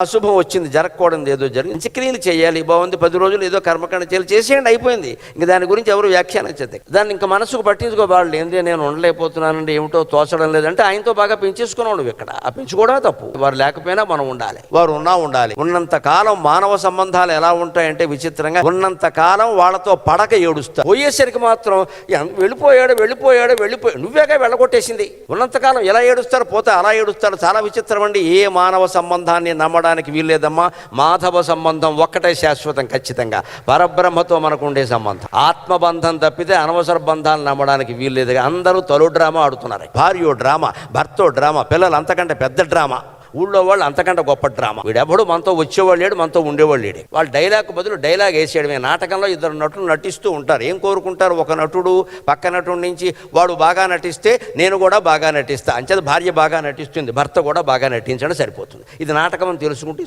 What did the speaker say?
అశుభం వచ్చింది, జరగకూడదు ఏదో జరిగింది, అంత్యక్రియలు చేయాలి, బాగుంది, 10 రోజులు ఏదో కర్మకాండ చేయాలి, చేసేయండి, అయిపోయింది. ఇంక దాని గురించి ఎవరు వ్యాఖ్యానించదు. దాన్ని ఇంకా మనసుకు పట్టించుకోబాళ్ళు. ఏంటి నేను ఉండలేకపోతున్నానండి, ఏమిటో తోచడం లేదంటే ఆయనతో బాగా పెంచేసుకున్నాడు. ఇక్కడ ఆ పెంచుకోవడమే తప్పు. వారు లేకపోయినా మనం ఉండాలి, వారు ఉన్నా ఉండాలి. ఉన్నంత కాలం మానవ సంబంధాలు ఎలా ఉంటాయంటే విచిత్రంగా, ఉన్నంత కాలం వాళ్ళతో పడక ఏడుస్తా, పోయేసరికి మాత్రం వెళ్ళిపోయాడు నువ్వేగా వెళ్ళగొట్టేసింది. ఉన్నంతకాలం ఎలా ఏడుస్తారు, పోతే అలా ఏడుస్తారు. చాలా విచిత్రం అండి. ఏ మానవ సంబంధాన్ని నమ్మడానికి వీల్లేదమ్మా. మాధవ సంబంధం ఒక్కటే శాశ్వతం, ఖచ్చితంగా పరబ్రహ్మతో మనకు ఉండే సంబంధం. ఆత్మబంధం తప్పితే అనవసర బంధాలు నమ్మడానికి వీల్లేదు. అందరూ తొలి డ్రామా ఆడుతున్నారు. భార్యో డ్రామా, భర్తో డ్రామా, పిల్లలు అంతకంటే పెద్ద డ్రామా, ఊళ్ళో వాళ్ళు అంతకంటే గొప్ప డ్రామా. వీడెప్పుడు మనతో వచ్చేవాళ్ళు లేడు, మనతో ఉండేవాళ్ళు లేడు. వాళ్ళు డైలాగ్ బదులు డైలాగ్ వేసేయడమే. నాటకంలో 2 నటులు నటిస్తూ ఉంటారు. ఏం కోరుకుంటారు? ఒక నటుడు పక్క నటుడి నుంచి వాడు బాగా నటిస్తే నేను కూడా బాగా నటిస్తా, అంచేత భార్య బాగా నటిస్తుంది, భర్త కూడా బాగా నటించడం సరిపోతుంది. ఇది నాటకం అని తెలుసుకుంటే